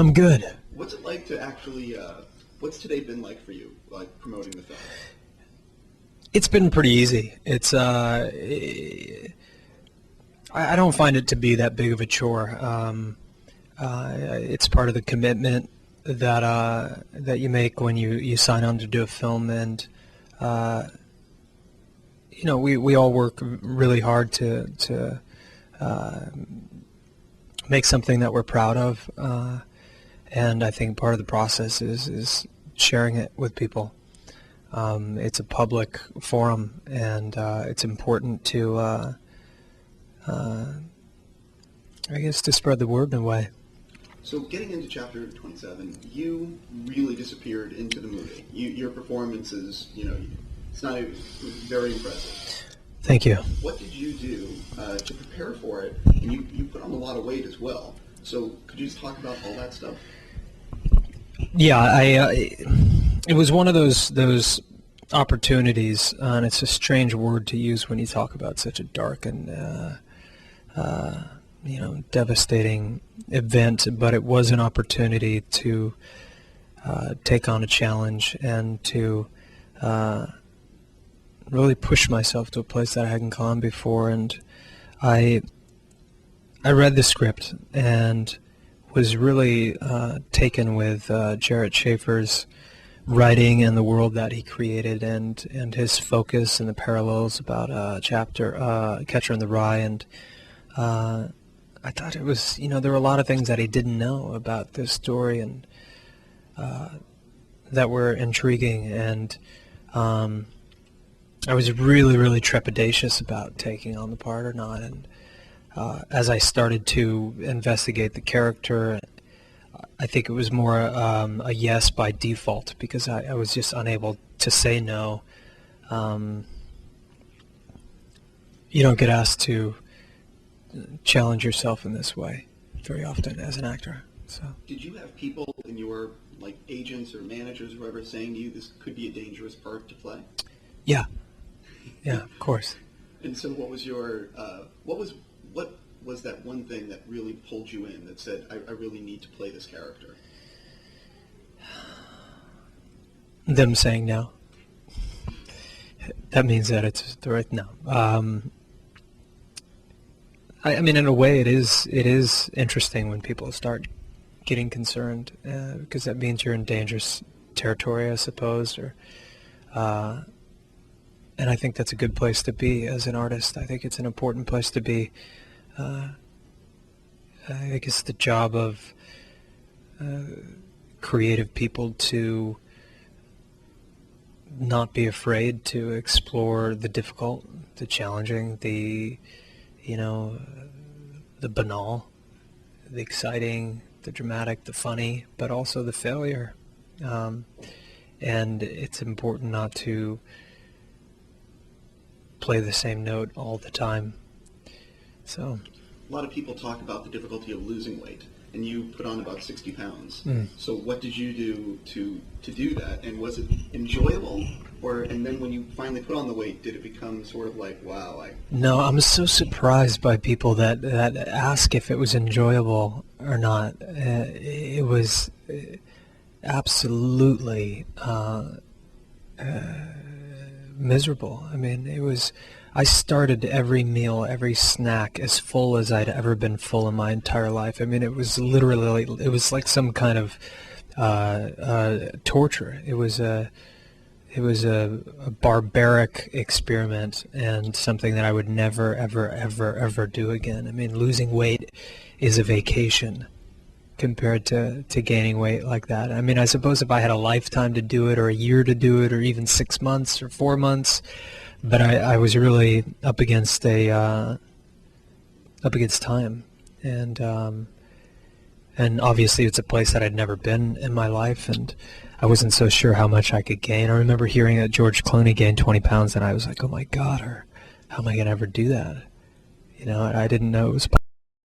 I'm good. What's it like to actually, what's today been like for you, like promoting the film? It's been pretty easy. I don't find it to be that big of a chore. It's part of the commitment that you make when you sign on to do a film, and we all work really hard to make something that we're proud of, and I think part of the process is sharing it with people. It's a public forum, and it's important to, I guess, to spread the word in a way. So getting into chapter 27, you really disappeared into the movie. Your performance is, it was very impressive. Thank you. What did you do to prepare for it? And you put on a lot of weight as well. So could you just talk about all that stuff? Yeah, it was one of those opportunities, and it's a strange word to use when you talk about such a dark and devastating event, but it was an opportunity to take on a challenge and to really push myself to a place that I hadn't gone before. And I read the script and was really taken with Jarrett Schaefer's writing and the world that he created, and his focus and the parallels about Catcher in the Rye. And I thought it was, there were a lot of things that he didn't know about this story, and that were intriguing. And I was really, really trepidatious about taking on the part or not. And as I started to investigate the character, I think it was more a yes by default, because I was just unable to say no. You don't get asked to challenge yourself in this way very often as an actor. So. Did you have people in your agents or managers or whoever saying to you this could be a dangerous part to play? Yeah, of course. And so what was your what was that one thing that really pulled you in, that said, I really need to play this character? Them saying no. That means that it's the right no. I mean, in a way, it is interesting when people start getting concerned, because that means you're in dangerous territory, I suppose. And I think that's a good place to be as an artist. I think it's an important place to be. I think it's the job of creative people to not be afraid to explore the difficult, the challenging, the banal, the exciting, the dramatic, the funny, but also the failure. And it's important not to play the same note all the time. So a lot of people talk about the difficulty of losing weight, and you put on about 60 pounds. So what did you do to do that? And was it enjoyable? And then when you finally put on the weight, did it become sort of like, wow? No, I'm so surprised by people that ask if it was enjoyable or not. It was absolutely miserable. I mean, I started every meal, every snack as full as I'd ever been full in my entire life. I mean, it was literally, it was like some kind of torture. It was a barbaric experiment, and something that I would never, ever, ever, ever do again. I mean, losing weight is a vacation compared to gaining weight like that. I mean, I suppose if I had a lifetime to do it, or a year to do it, or even 6 months or 4 months, but I was really up against time, and obviously it's a place that I'd never been in my life, and I wasn't so sure how much I could gain. I remember hearing that George Clooney gained 20 pounds, and I was like, oh my God, how am I going to ever do that? I didn't know it was possible.